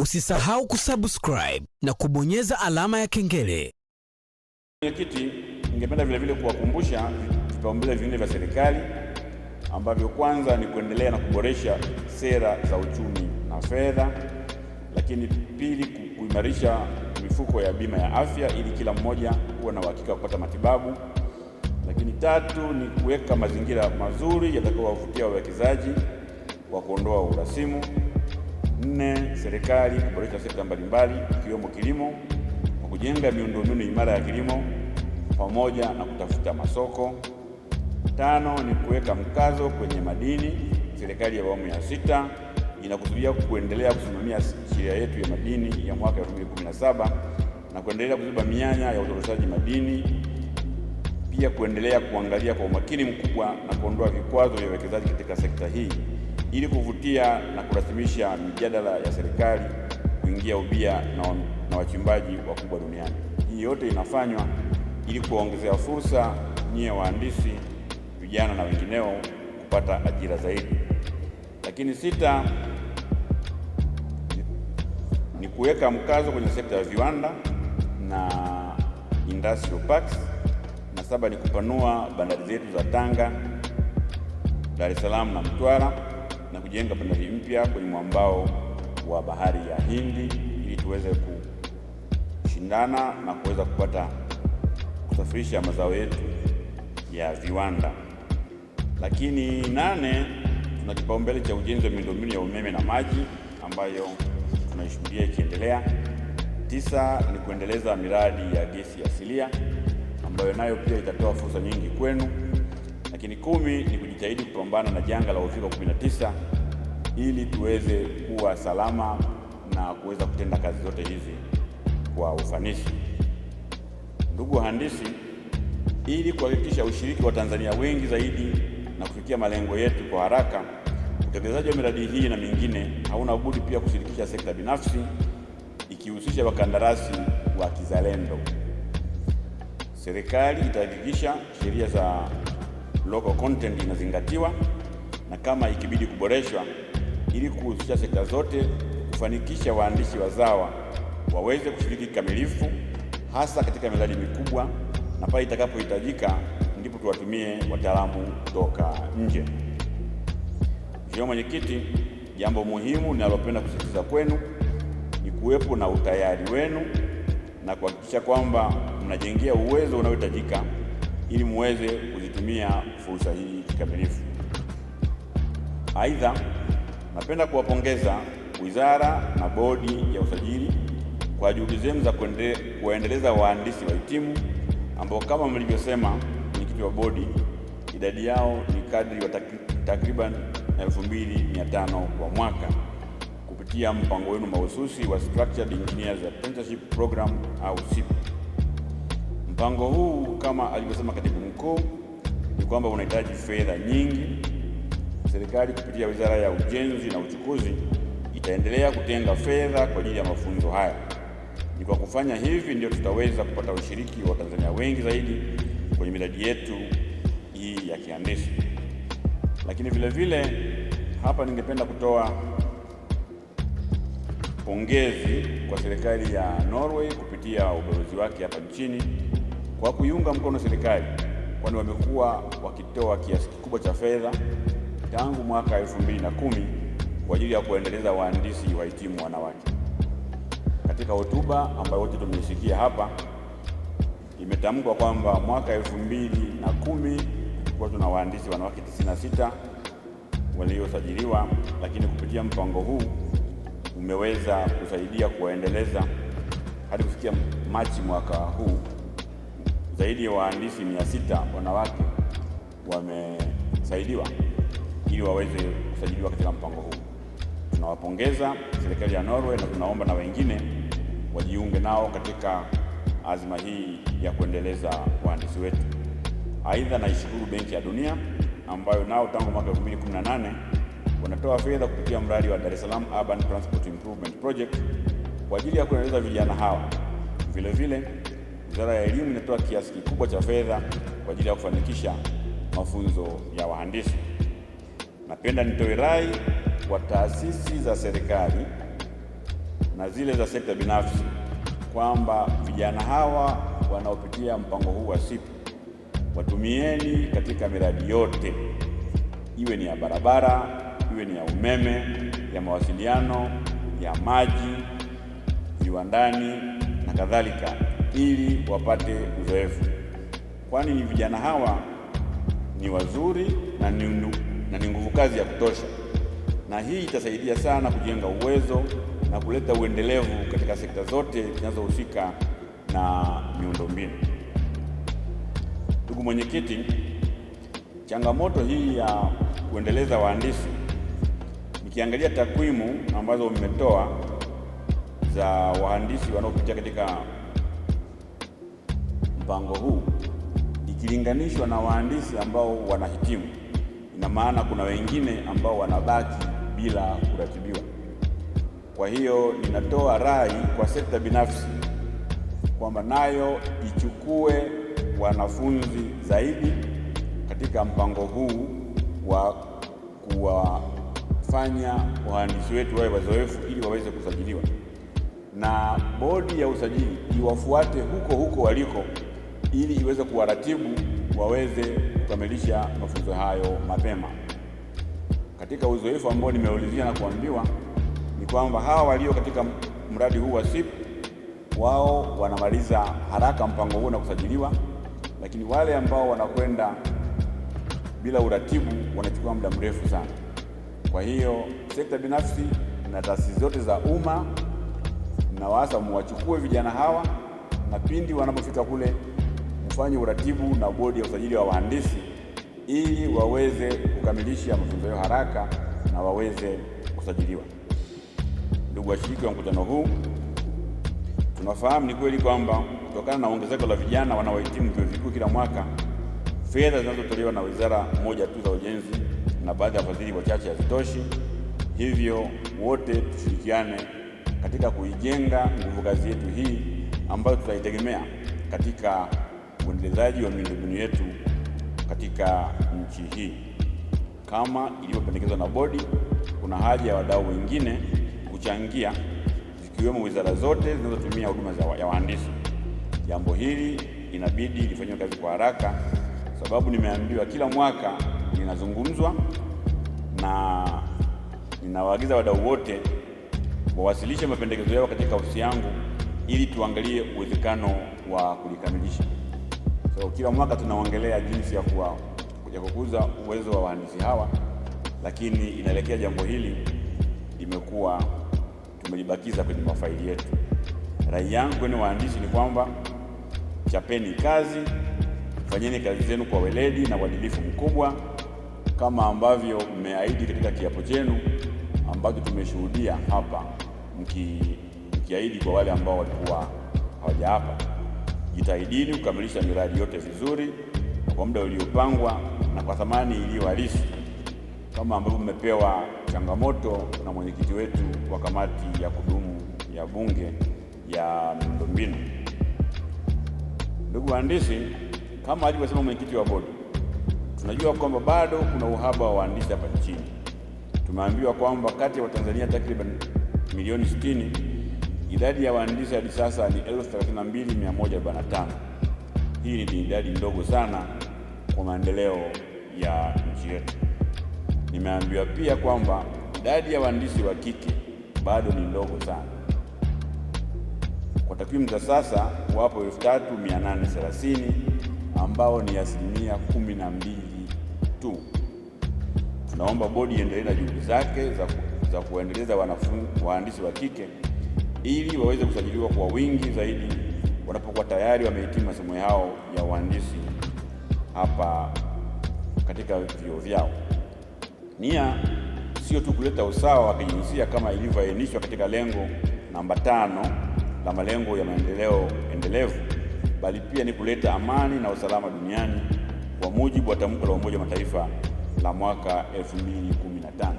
Usisahau kusubscribe na kubonyeza alama ya kengele. Mwenyekiti, ningependa vile kuwakumbusha vipaumbele vinne vya serikali ambavyo kwanza ni kuendelea na kuboresha sera za uchumi na fedha, lakini pili kuimarisha mifuko ya bima ya afya ili kila mmoja uwe na uhakika wa kupata matibabu, lakini tatu ni kuweka mazingira mazuri yatakayowavutia wawekezaji wa kuondoa urasimu. Nne, serikali kuboresha sekta mbalimbali ikiwemo kilimo kwa kujenga miundombinu imara ya kilimo pamoja na kutafuta masoko. Tano ni kuweka mkazo kwenye madini. Serikali ya awamu ya sita inakusudia kuendelea kusimamia sheria yetu ya madini ya mwaka 2017 na kuendelea kuziba mianya ya utoroshaji madini, pia kuendelea kuangalia kwa umakini mkubwa na kuondoa vikwazo vya uwekezaji katika sekta hii ili kuvutia na kurasimisha mijadala ya serikali kuingia ubia na wachimbaji wakubwa duniani. Hii yote inafanywa ili kuwaongezea fursa nyie wahandisi, vijana na wengineo kupata ajira zaidi. Lakini sita ni kuweka mkazo kwenye sekta ya viwanda na industrial parks, na saba ni kupanua bandari zetu za Tanga, Dar es Salaam na Mtwara na kujenga bandari mpya kwenye mwambao wa bahari ya Hindi ili tuweze kushindana na kuweza kusafirisha mazao yetu ya viwanda. Lakini nane, tuna kipaumbele cha ujenzi wa miundombinu ya umeme na maji ambayo tunaishuhudia ikiendelea. Tisa ni kuendeleza miradi ya gesi asilia ambayo nayo pia itatoa fursa nyingi kwenu. Lakini 10 ni kujitahidi kupambana na janga la uviko 19 ili tuweze kuwa salama na kuweza kutenda kazi zote hizi kwa ufanisi. Ndugu wahandisi, ili kuhakikisha ushiriki wa Tanzania wengi zaidi na kufikia malengo yetu kwa haraka, utekelezaji wa miradi hii na mingine hauna budi pia kushirikisha sekta binafsi ikihusisha wakandarasi wa kizalendo. Serikali itahakikisha sheria za local content inazingatiwa na kama ikibidi kuboreshwa ili kuhusisha sekta zote kufanikisha waandishi wazawa waweze kushiriki kikamilifu, hasa katika miradi mikubwa, na pale itakapohitajika ndipo tuwatumie wataalamu kutoka nje. Mheshimiwa Mwenyekiti, jambo muhimu ninalopenda kusisitiza kwenu ni kuwepo na utayari wenu na kuhakikisha kwamba mnajengea uwezo unaohitajika ili muweze kuzitumia fursa hii kikamilifu. Aidha, napenda kuwapongeza wizara na bodi ya usajili kwa juhudi zenu za kuendeleza wahandisi wahitimu ambao kama mlivyosema mwenyekiti wa bodi, idadi yao ni kadri wa takriban 2500 kwa mwaka kupitia mpango wenu mahususi wa Structured Engineers Apprenticeship Program au SEAP. Mpango huu kama alivyosema katibu mkuu ni kwamba unahitaji fedha nyingi. Serikali kupitia Wizara ya Ujenzi na Uchukuzi itaendelea kutenga fedha kwa ajili ya mafunzo haya. Ni kwa kufanya hivi ndio tutaweza kupata ushiriki wa Tanzania wengi zaidi kwenye miradi yetu hii ya kihandisi. Lakini vile hapa ningependa kutoa pongezi kwa serikali ya Norway kupitia ubalozi wake hapa nchini kwa kuiunga mkono serikali, kwani wamekuwa wakitoa kiasi kikubwa cha fedha tangu mwaka 2010 kwa ajili ya kuendeleza wahandisi wahitimu wanawake. Katika hotuba ambayo wote tumeisikia hapa, imetamkwa kwamba mwaka 2010 tulikuwa tuna wahandisi wanawake 96 waliosajiliwa, lakini kupitia mpango huu umeweza kusaidia kuwaendeleza hadi kufikia Machi mwaka huu zaidi ya wahandisi 600 wanawake wamesaidiwa ili waweze kusajiliwa katika mpango huu. Tunawapongeza serikali ya Norway na tunaomba na wengine wajiunge nao katika azma hii ya kuendeleza wahandisi wetu. Aidha, naishukuru Benki ya Dunia ambayo nao tangu mwaka 2018 wanatoa fedha kupitia mradi wa Dar es Salaam Urban Transport Improvement Project kwa ajili ya kuendeleza vijana hawa. Vile Wizara ya Elimu inatoa kiasi kikubwa cha fedha kwa ajili ya kufanikisha mafunzo ya wahandisi. Napenda nitoe rai kwa taasisi za serikali na zile za sekta binafsi kwamba vijana hawa wanaopitia mpango huu wa SIP watumieni katika miradi yote, iwe ni ya barabara, iwe ni ya umeme, ya mawasiliano, ya maji, viwandani na kadhalika, ili wapate uzoefu, kwani ni vijana hawa ni wazuri na ni nguvu kazi ya kutosha, na hii itasaidia sana kujenga uwezo na kuleta uendelevu katika sekta zote zinazohusika na miundombinu. Ndugu mwenyekiti, changamoto hii ya kuendeleza wahandisi, nikiangalia takwimu ambazo mmetoa za wahandisi wanaopitia katika mpango huu ikilinganishwa na wahandisi ambao wanahitimu, ina maana kuna wengine ambao wanabaki bila kuratibiwa. Kwa hiyo ninatoa rai kwa sekta binafsi kwamba nayo ichukue wanafunzi zaidi katika mpango huu wa kuwafanya wahandisi wetu wawe wazoefu ili waweze kusajiliwa, na bodi ya usajili iwafuate huko huko waliko ili iweze kuwaratibu waweze kukamilisha mafunzo hayo mapema. Katika uzoefu ambao nimeulizia na kuambiwa ni kwamba hawa walio katika mradi huu wa SIP wao wanamaliza haraka mpango huu na kusajiliwa, lakini wale ambao wanakwenda bila uratibu wanachukua muda mrefu sana. Kwa hiyo sekta binafsi na taasisi zote za umma nawaasa muwachukue vijana hawa, na pindi wanapofika kule mfanye uratibu na bodi ya usajili wa wahandisi ili waweze kukamilisha mafunzo yao haraka na waweze kusajiliwa. Ndugu washiriki wa mkutano huu, tunafahamu ni kweli kwamba kutokana na ongezeko la vijana wanaohitimu vyuo vikuu kila mwaka, fedha zinazotolewa na wizara moja tu za ujenzi na baadhi ya wafadhili wachache hazitoshi. Hivyo wote tushirikiane katika kuijenga nguvu kazi yetu hii ambayo tutaitegemea katika uendelezaji wa miundombinu yetu katika nchi hii. Kama ilivyopendekezwa na bodi, kuna haja ya wadau wengine kuchangia, zikiwemo wizara zote zinazotumia huduma ya wahandisi. Jambo hili inabidi lifanywe kazi kwa haraka, sababu nimeambiwa kila mwaka linazungumzwa, na ninawaagiza wadau wote wawasilishe mapendekezo yao katika ofisi yangu ili tuangalie uwezekano wa kulikamilisha. Kila mwaka tunaongelea jinsi ya kukuza uwezo wa wahandisi hawa, lakini inaelekea jambo hili imekuwa tumelibakiza kwenye mafaili yetu. Rai yangu kwenu wahandisi ni kwamba chapeni kazi, fanyeni kazi zenu kwa weledi na uadilifu mkubwa kama ambavyo mmeahidi katika kiapo chenu ambacho tumeshuhudia hapa mkiahidi kwa wale ambao walikuwa hawajaapa. Jitahidini kukamilisha miradi yote vizuri na kwa muda uliopangwa na kwa thamani iliyo halisi, kama ambavyo mmepewa changamoto na mwenyekiti wetu wa kamati ya kudumu ya Bunge ya miundombinu. Ndugu wahandisi, kama alivyosema mwenyekiti wa bodi, tunajua kwamba bado kuna uhaba wa wahandisi hapa nchini. Tumeambiwa kwamba kati ya Watanzania takriban milioni 60, idadi ya wahandisi hadi sasa ni 32,145. Hii ni idadi ndogo sana kwa maendeleo ya nchi yetu. Nimeambiwa pia kwamba idadi ya wahandisi wa kike bado ni ndogo sana. Kwa takwimu za sasa wapo 3,830 ambao ni 12% tu. Tunaomba bodi iendelee na juhudi zake za kuendeleza wahandisi wa kike ili waweze kusajiliwa kwa wingi zaidi wanapokuwa tayari wamehitimu masomo yao ya uhandisi hapa katika vyuo vyao. Nia sio tu kuleta usawa wa kijinsia kama ilivyoainishwa katika lengo namba 5 la malengo ya maendeleo endelevu, bali pia ni kuleta amani na usalama duniani kwa mujibu wa tamko la Umoja wa Mataifa la mwaka 2015.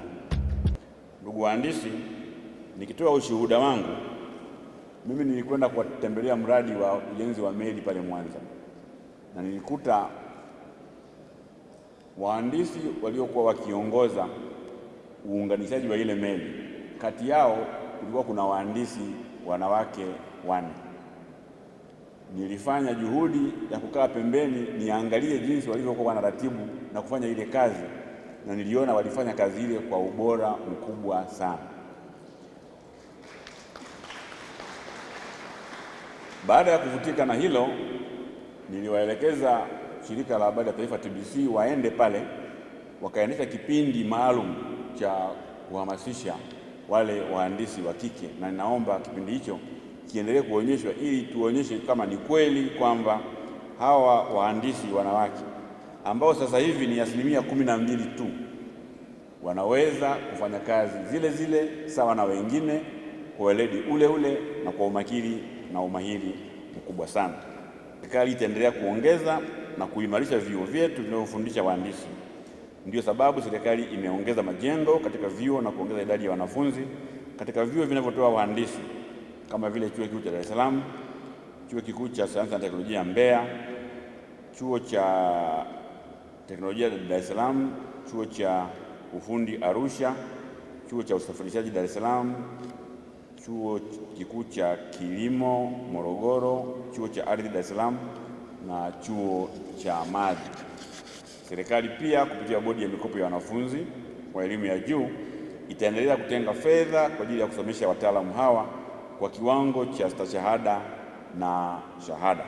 Ndugu wahandisi, nikitoa ushuhuda wangu, mimi nilikwenda kuwatembelea mradi wa ujenzi wa meli pale Mwanza, na nilikuta wahandisi waliokuwa wakiongoza uunganishaji wa ile meli, kati yao kulikuwa kuna wahandisi wanawake 4. Nilifanya juhudi ya kukaa pembeni niangalie jinsi walivyokuwa wanaratibu na kufanya ile kazi, na niliona walifanya kazi ile kwa ubora mkubwa sana. Baada ya kuvutika na hilo, niliwaelekeza shirika la habari la taifa TBC waende pale wakaendesha kipindi maalum cha kuhamasisha wale wahandisi wa kike, na ninaomba kipindi hicho kiendelee kuonyeshwa ili tuonyeshe kama ni kweli kwamba hawa wahandisi wanawake ambao sasa hivi ni 12% tu wanaweza kufanya kazi zile zile sawa na wengine kwa weledi ule ule na kwa umakini na umahiri mkubwa sana. Serikali itaendelea kuongeza na kuimarisha vyuo vyetu vinavyofundisha wahandisi. Ndio sababu serikali imeongeza majengo katika vyuo na kuongeza idadi ya wanafunzi katika vyuo vinavyotoa wahandisi kama vile Chuo Kikuu cha Dar es Salaam, Chuo Kikuu cha Sayansi na Teknolojia Mbeya, Chuo cha Teknolojia Dar es Salaam, Chuo cha Ufundi Arusha, Chuo cha Usafirishaji Dar es Salaam, Chuo Kikuu cha Kilimo Morogoro, Chuo cha Ardhi Dar es Salaam na Chuo cha Maji. Serikali pia kupitia bodi ya mikopo ya wanafunzi wa elimu ya juu itaendelea kutenga fedha kwa ajili ya kusomesha wataalamu hawa kwa kiwango cha stashahada na shahada.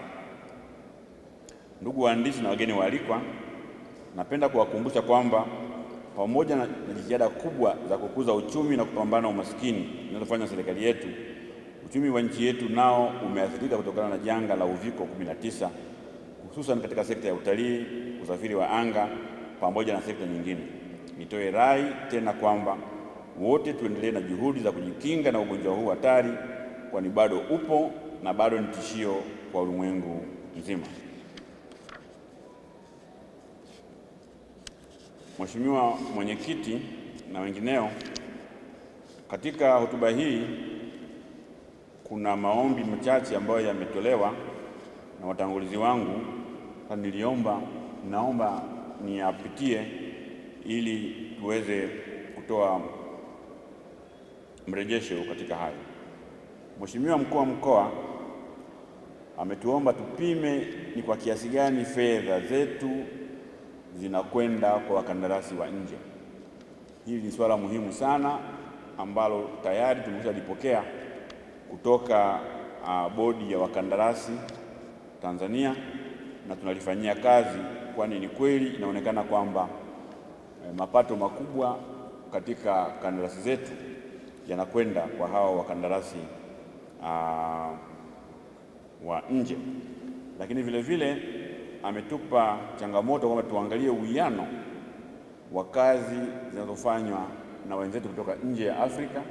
Ndugu waandishi na wageni waalikwa, napenda kuwakumbusha kwamba pamoja na jitihada kubwa za kukuza uchumi na kupambana na umaskini zinazofanya serikali yetu, uchumi wa nchi yetu nao umeathirika kutokana na janga la Uviko 19, hususan katika sekta ya utalii, usafiri wa anga pamoja na sekta nyingine. Nitoe rai tena kwamba wote tuendelee na juhudi za kujikinga na ugonjwa huu hatari, kwani bado upo na bado ni tishio kwa ulimwengu mzima. Mheshimiwa Mwenyekiti na wengineo, katika hotuba hii kuna maombi machache ambayo yametolewa na watangulizi wangu. Naomba niyapitie ili tuweze kutoa mrejesho katika hayo. Mheshimiwa Mkuu wa Mkoa ametuomba tupime ni kwa kiasi gani fedha zetu zinakwenda kwa wakandarasi wa nje. Hili ni swala muhimu sana ambalo tayari tumeshalipokea kutoka bodi ya wakandarasi Tanzania na tunalifanyia kazi, kwani ni kweli inaonekana kwamba mapato makubwa katika kandarasi zetu yanakwenda kwa hawa wakandarasi wa nje. Lakini vile vile ametupa changamoto kwamba tuangalie uwiano wa kazi zinazofanywa na wenzetu kutoka nje ya Afrika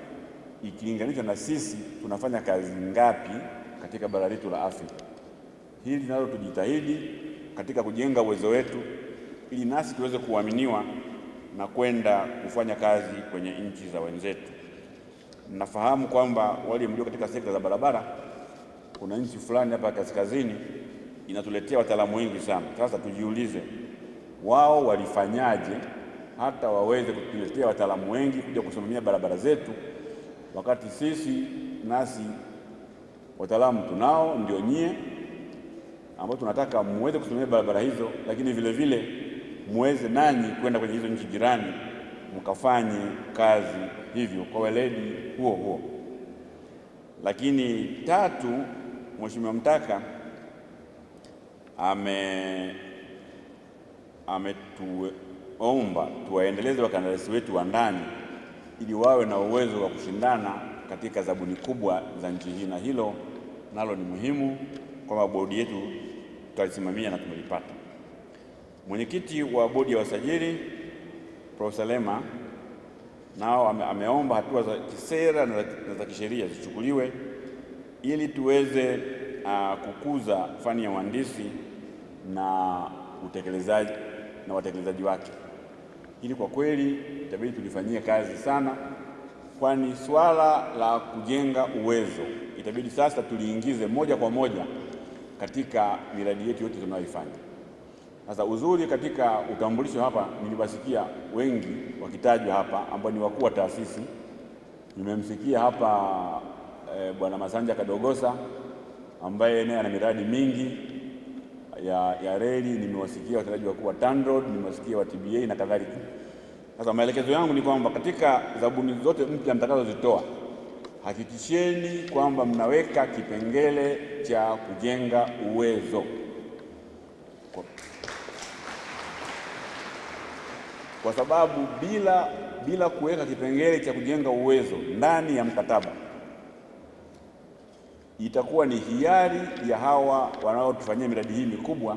ikilinganishwa na sisi tunafanya kazi ngapi katika bara letu la Afrika. Hili nalo tujitahidi katika kujenga uwezo wetu ili nasi tuweze kuaminiwa na kwenda kufanya kazi kwenye nchi za wenzetu. Nafahamu kwamba wale mlio katika sekta za barabara, kuna nchi fulani hapa kaskazini inatuletea wataalamu wengi sana. Sasa tujiulize, wao walifanyaje hata waweze kutuletea wataalamu wengi kuja kusimamia barabara zetu, wakati sisi nasi wataalamu tunao, ndio nyie ambao tunataka muweze kusimamia barabara hizo, lakini vile vile muweze nanyi kwenda kwenye hizo nchi jirani mkafanye kazi hivyo kwa weledi huo huo. Lakini tatu, Mheshimiwa Mtaka ametuomba tuwaendeleze wakandarasi wetu wa ndani ili wawe na uwezo wa kushindana katika zabuni kubwa za nchi hii, na hilo nalo ni muhimu kwamba bodi yetu tutalisimamia na tumelipata. Mwenyekiti wa bodi ya wasajili Profesa Lema nao ameomba hatua za kisera na za kisheria zichukuliwe ili tuweze kukuza fani ya uhandisi na utekelezaji na watekelezaji wake. Hili kwa kweli itabidi tulifanyie kazi sana, kwani swala la kujenga uwezo itabidi sasa tuliingize moja kwa moja katika miradi yetu yote tunayoifanya. Sasa uzuri katika utambulisho hapa, niliwasikia wengi wakitajwa hapa ambao ni wakuu wa taasisi Nimemsikia hapa Bwana Masanja Kadogosa ambaye naye ana miradi mingi ya reli. Nimewasikia watendaji wakuu wa TANROADS, nimewasikia wa TBA na kadhalika. Sasa maelekezo yangu ni kwamba katika zabuni zote mpya mtakazozitoa, hakikisheni kwamba mnaweka kipengele cha kujenga uwezo, kwa sababu bila kuweka kipengele cha kujenga uwezo ndani ya mkataba, itakuwa ni hiari ya hawa wanaotufanyia miradi hii mikubwa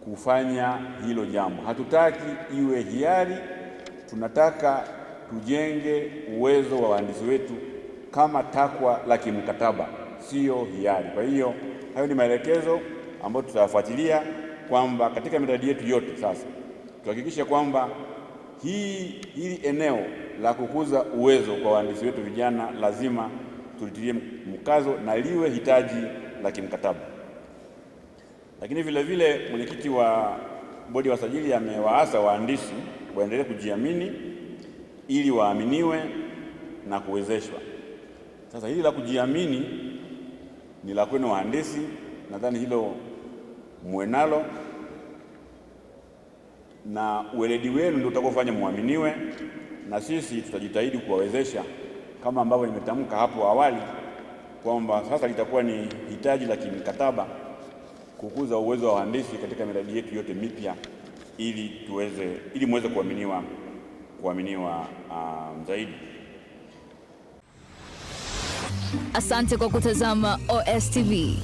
kufanya hilo jambo. Hatutaki iwe hiari, tunataka tujenge uwezo wa wahandisi wetu kama takwa la kimkataba, sio hiari. Kwa hiyo hayo ni maelekezo ambayo tutayafuatilia, kwamba katika miradi yetu yote sasa tuhakikishe kwamba hili eneo la kukuza uwezo kwa wahandisi wetu vijana lazima tulitilie mkazo na liwe hitaji la kimkataba. Lakini vile vile mwenyekiti wa bodi ya wasajili amewaasa wahandisi waendelee kujiamini ili waaminiwe na kuwezeshwa. Sasa hili la kujiamini ni la kwenu wahandisi, nadhani hilo muwe nalo, na uweledi wenu ndio utakofanya muaminiwe, na sisi tutajitahidi kuwawezesha kama ambavyo nimetamka hapo awali kwamba sasa litakuwa ni hitaji la kimkataba kukuza uwezo wa wahandisi katika miradi yetu yote mipya ili muweze kuaminiwa zaidi. Asante kwa kutazama OS TV.